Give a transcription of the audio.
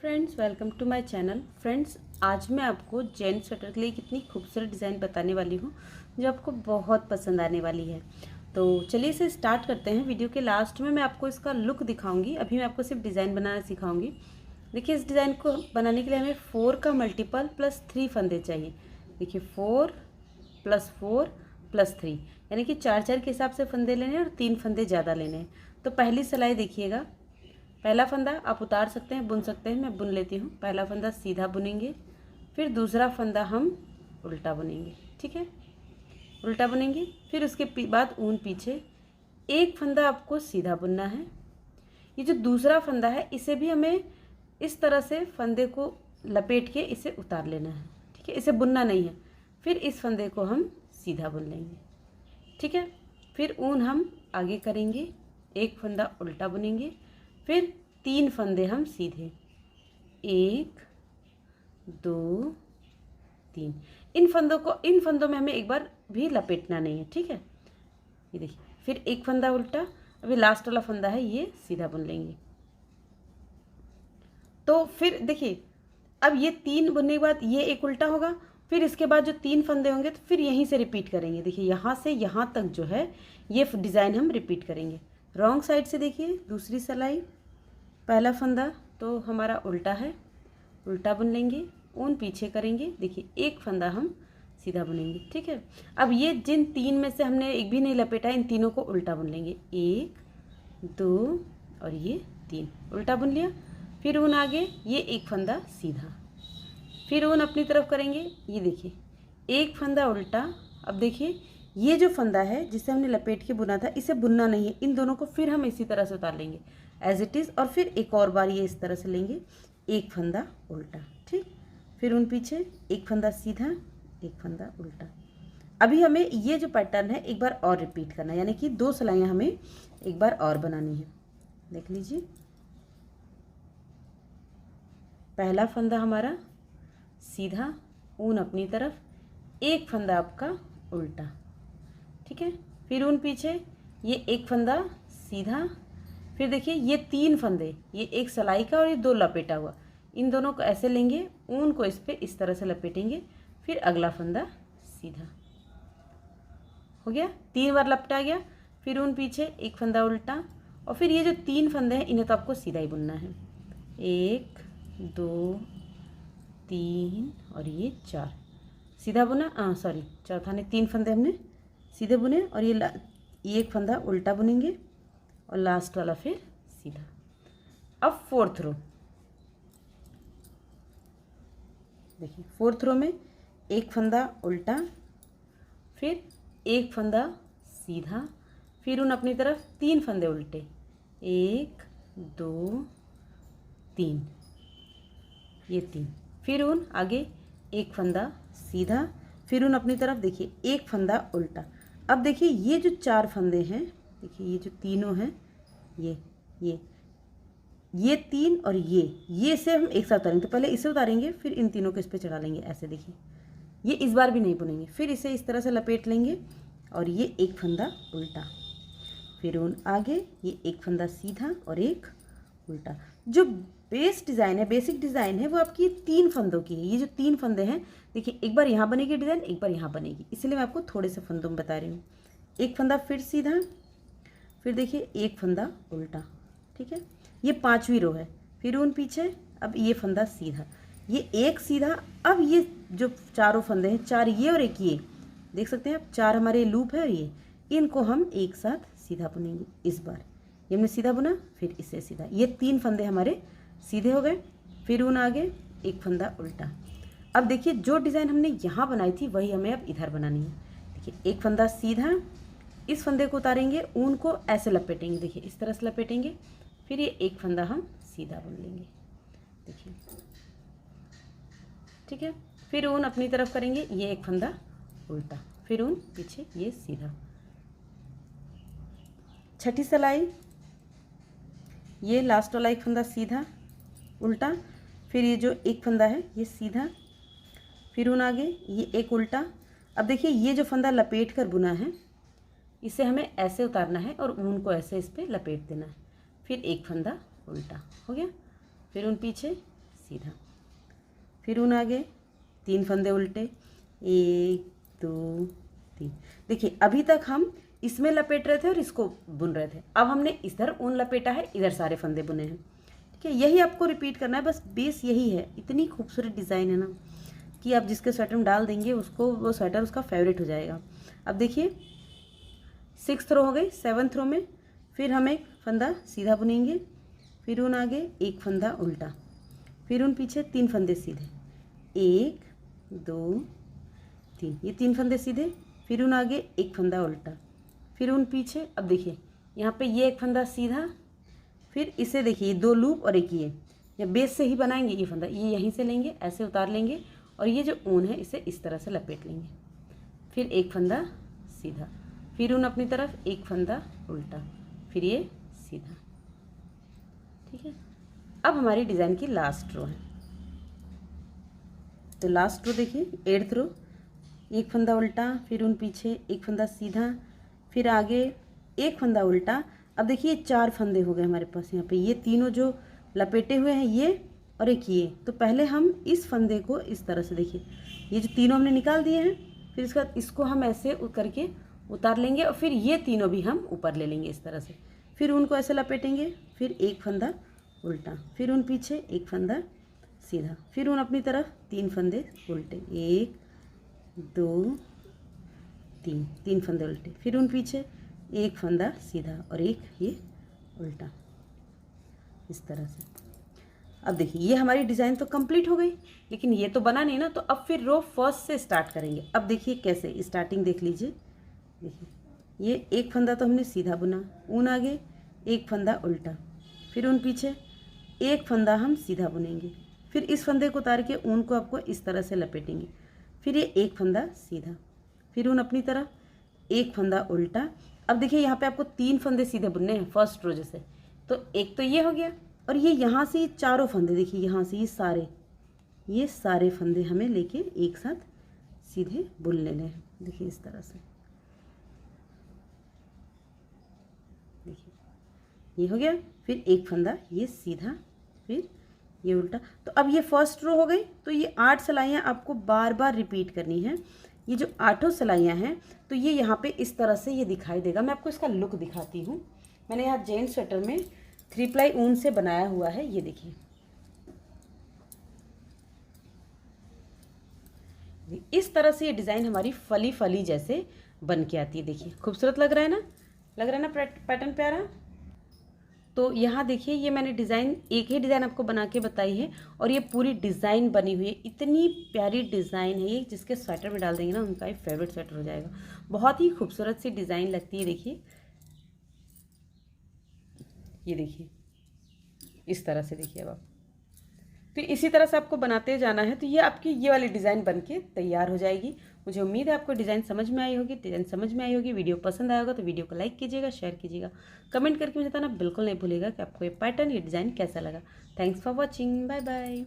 Friends, welcome to my channel. Friends, आज मैं आपको जेंट्स स्वेटर के लिए कितनी खूबसूरत डिज़ाइन बताने वाली हूँ जो आपको बहुत पसंद आने वाली है। तो चलिए इसे स्टार्ट करते हैं। वीडियो के लास्ट में मैं आपको इसका लुक दिखाऊंगी। अभी मैं आपको सिर्फ डिज़ाइन बनाना सिखाऊंगी। देखिए, इस डिज़ाइन को बनाने के लिए हमें 4 का मल्टीपल प्लस 3 फंदे चाहिए। देखिए, 4 + 4 + 3 यानी कि 4-4 के हिसाब से फंदे लेने हैं और 3 फंदे ज़्यादा लेने हैं। तो पहली सिलाई देखिएगा। पहला फंदा आप उतार सकते हैं, बुन सकते हैं। मैं बुन लेती हूँ। पहला फंदा सीधा बुनेंगे, फिर दूसरा फंदा हम उल्टा बुनेंगे। ठीक है, उल्टा बुनेंगे। फिर उसके बाद ऊन पीछे एक फंदा आपको सीधा बुनना है। ये जो दूसरा फंदा है इसे भी हमें इस तरह से फंदे को लपेट के इसे उतार लेना है। ठीक है, इसे बुनना नहीं है। फिर इस फंदे को हम सीधा बुन लेंगे। ठीक है, फिर ऊन हम आगे करेंगे, एक फंदा उल्टा बुनेंगे, फिर 3 फंदे हम सीधे, 1 2 3। इन फंदों में हमें एक बार भी लपेटना नहीं है। ठीक है, ये देखिए, फिर एक फंदा उल्टा। अभी लास्ट वाला फंदा है ये सीधा बुन लेंगे। तो फिर देखिए, अब ये 3 बुनने के बाद ये एक उल्टा होगा। फिर इसके बाद जो 3 फंदे होंगे तो फिर यहीं से रिपीट करेंगे। देखिए, यहाँ से यहाँ तक जो है ये डिज़ाइन हम रिपीट करेंगे। रॉन्ग साइड से देखिए, दूसरी सिलाई, पहला फंदा तो हमारा उल्टा है, उल्टा बुन लेंगे, ऊन पीछे करेंगे। देखिए, एक फंदा हम सीधा बुनेंगे। ठीक है, अब ये जिन 3 में से हमने एक भी नहीं लपेटा, इन तीनों को उल्टा बुन लेंगे। 1 2 और ये 3 उल्टा बुन लिया। फिर ऊन आगे, ये एक फंदा सीधा, फिर ऊन अपनी तरफ करेंगे। ये देखिए, एक फंदा उल्टा। अब देखिए, ये जो फंदा है जिसे हमने लपेट के बुना था इसे बुनना नहीं है। इन दोनों को फिर हम इसी तरह से उतार लेंगे एज इट इज़, और फिर एक और बार ये इस तरह से लेंगे, एक फंदा उल्टा। ठीक, फिर उन पीछे एक फंदा सीधा, एक फंदा उल्टा। अभी हमें ये जो पैटर्न है एक बार और रिपीट करना है, यानी कि 2 सिलाइयाँ हमें एक बार और बनानी है। देख लीजिए, पहला फंदा हमारा सीधा, ऊन अपनी तरफ, एक फंदा आपका उल्टा। ठीक है, फिर ऊन पीछे, ये एक फंदा सीधा। फिर देखिए, ये 3 फंदे, ये एक सिलाई का और ये 2 लपेटा हुआ, इन दोनों को ऐसे लेंगे, ऊन को इस पे इस तरह से लपेटेंगे। फिर अगला फंदा सीधा हो गया, 3 बार लपटा गया। फिर ऊन पीछे, एक फंदा उल्टा, और फिर ये जो 3 फंदे हैं इन्हें तो आपको सीधा ही बुनना है। 1 2 3 और ये 4 सीधा बुना। सॉरी, चौथा नहीं, 3 फंदे हमने सीधे बुने और ये एक फंदा उल्टा बुनेंगे और लास्ट वाला फिर सीधा। अब 4th रो देखिए, 4th रो में एक फंदा उल्टा, फिर एक फंदा सीधा, फिर उन अपनी तरफ 3 फंदे उल्टे, 1 2 3, ये 3। फिर उन आगे एक फंदा सीधा, फिर उन अपनी तरफ देखिए एक फंदा उल्टा। अब देखिए, ये जो 4 फंदे हैं, देखिए ये जो तीनों हैं, ये 3 और ये से हम एक साथ उतारेंगे। तो पहले इसे उतारेंगे, फिर इन तीनों को इस पर चढ़ा लेंगे। ऐसे देखिए, ये इस बार भी नहीं बुनेंगे। फिर इसे इस तरह से लपेट लेंगे और ये एक फंदा उल्टा, फिर उन आगे ये एक फंदा सीधा और एक उल्टा। जो बेस डिज़ाइन है, बेसिक डिज़ाइन है, वो आपकी 3 फंदों की है। ये जो 3 फंदे हैं, देखिए, एक बार यहाँ बनेगी डिज़ाइन, एक बार यहाँ बनेगी, इसलिए मैं आपको थोड़े से फंदों में बता रही हूँ। एक फंदा फिर सीधा, फिर देखिए एक फंदा उल्टा। ठीक है, ये 5वीं रो है। फिर ऊन पीछे, अब ये फंदा सीधा, ये एक सीधा। अब ये जो चारों फंदे हैं, 4 ये और एक ये, देख सकते हैं आप, 4 हमारे लूप है और ये, इनको हम एक साथ सीधा बुनेंगे। इस बार ये हमने सीधा बुना, फिर इसे सीधा, ये 3 फंदे हमारे सीधे हो गए। फिर ऊन आगे, एक फंदा उल्टा। अब देखिए, जो डिज़ाइन हमने यहाँ बनाई थी वही हमें अब इधर बनानी है। देखिए, एक फंदा सीधा, इस फंदे को उतारेंगे, ऊन को ऐसे लपेटेंगे, देखिए इस तरह से लपेटेंगे। फिर ये एक फंदा हम सीधा बुन लेंगे, देखिए। ठीक है, फिर ऊन अपनी तरफ करेंगे, ये एक फंदा उल्टा, फिर ऊन पीछे, ये सीधा। छठी सिलाई, ये लास्ट वाला एक फंदा सीधा उल्टा, फिर ये जो एक फंदा है ये सीधा, फिर ऊन आगे ये एक उल्टा। अब देखिए, ये जो फंदा लपेट कर बुना है इसे हमें ऐसे उतारना है और ऊन को ऐसे इस पर लपेट देना है। फिर एक फंदा उल्टा हो गया, फिर ऊन पीछे सीधा। फिर ऊन आगे, 3 फंदे उल्टे, 1 2 3। देखिए अभी तक हम इसमें लपेट रहे थे और इसको बुन रहे थे, अब हमने इधर ऊन लपेटा है, इधर सारे फंदे बुने हैं। ठीक है, यही आपको रिपीट करना है, बस बेस यही है। इतनी खूबसूरत डिज़ाइन है ना कि आप जिसके स्वेटर में डाल देंगे उसको वो स्वेटर उसका फेवरेट हो जाएगा। अब देखिए 6th रो हो गई, 7th रो में फिर हम एक फंदा सीधा बुनेंगे, फिर ऊन आगे, एक फंदा उल्टा, फिर ऊन पीछे, 3 फंदे सीधे, 1 2 3, ये 3 फंदे सीधे, फिर ऊन आगे, एक फंदा उल्टा, फिर ऊन पीछे। अब देखिए यहाँ पे ये एक फंदा सीधा, फिर इसे देखिए 2 लूप और एक ये, या बेस से ही बनाएंगे ये फंदा, ये यहीं से लेंगे, ऐसे उतार लेंगे और ये जो ऊन है इसे इस तरह से लपेट लेंगे, फिर एक फंदा सीधा, फिर ऊन अपनी तरफ, एक फंदा उल्टा, फिर ये सीधा। ठीक है, अब हमारी डिज़ाइन की लास्ट रो है। तो लास्ट रो देखिए 8th रो, एक फंदा उल्टा, फिर ऊन पीछे, एक फंदा सीधा, फिर आगे एक फंदा उल्टा। अब देखिए 4 फंदे हो गए हमारे पास यहाँ पे, ये तीनों जो लपेटे हुए हैं ये और एक ये। तो पहले हम इस फंदे को इस तरह से, देखिए ये जो तीनों हमने निकाल दिए हैं, फिर इसका इसको हम ऐसे करके उतार लेंगे और फिर ये तीनों भी हम ऊपर ले लेंगे इस तरह से, फिर उनको ऐसे लपेटेंगे, फिर एक फंदा उल्टा, फिर उन पीछे एक फंदा सीधा, फिर उन अपनी तरफ 3 फंदे उल्टे, 1 2 3, 3 फंदे उल्टे, फिर उन पीछे एक फंदा सीधा और एक ये उल्टा, इस तरह से। अब देखिए ये हमारी डिज़ाइन तो कंप्लीट हो गई, लेकिन ये तो बना नहीं ना, तो अब फिर रो फर्स्ट से स्टार्ट करेंगे। अब देखिए कैसे, स्टार्टिंग देख लीजिए। देखिए ये एक फंदा तो हमने सीधा बुना, ऊन आगे, एक फंदा उल्टा, फिर ऊन पीछे, एक फंदा हम सीधा बुनेंगे, फिर इस फंदे को उतार के ऊन को आपको इस तरह से लपेटेंगे, फिर ये एक फंदा सीधा, फिर ऊन अपनी तरफ, एक फंदा उल्टा। अब देखिए यहाँ पे आपको 3 फंदे सीधे बुनने हैं फर्स्ट रो जैसे, तो एक तो ये हो गया, और ये यहाँ से चारों फंदे, देखिए यहाँ से ये सारे फंदे हमें लेके एक साथ सीधे बुन लेने हैं। देखिए इस तरह से, देखिए ये हो गया, फिर एक फंदा ये सीधा, फिर ये उल्टा। तो अब ये फर्स्ट रो हो गई, तो ये 8 सिलाइयाँ आपको बार बार रिपीट करनी है। ये जो 8 सिलाइयाँ हैं, तो ये यहाँ पे इस तरह से ये दिखाई देगा। मैं आपको इसका लुक दिखाती हूँ। मैंने यहाँ जेंट स्वेटर में 3 प्लाई ऊन से बनाया हुआ है, ये देखिए इस तरह से ये डिज़ाइन हमारी फली फली जैसे बन के आती है। देखिए खूबसूरत लग रहा है ना, पैटर्न प्यारा। तो यहाँ देखिए ये मैंने डिज़ाइन, एक ही डिज़ाइन आपको बना के बताई है, और ये पूरी डिज़ाइन बनी हुई है। इतनी प्यारी डिज़ाइन है ये, जिसके स्वेटर में डाल देंगे ना उनका एक फेवरेट स्वेटर हो जाएगा। बहुत ही खूबसूरत सी डिज़ाइन लगती है। देखिए ये देखिए इस तरह से, देखिए अब आप, तो इसी तरह से आपको बनाते जाना है। तो ये आपकी ये वाली डिज़ाइन बनके तैयार हो जाएगी। मुझे उम्मीद है आपको डिज़ाइन समझ में आई होगी। डिज़ाइन समझ में आई होगी, वीडियो पसंद आया होगा तो वीडियो को लाइक कीजिएगा, शेयर कीजिएगा, कमेंट करके मुझे बताना बिल्कुल नहीं भूलिएगा कि आपको ये पैटर्न, ये डिज़ाइन कैसा लगा। Thanks for watching, bye bye.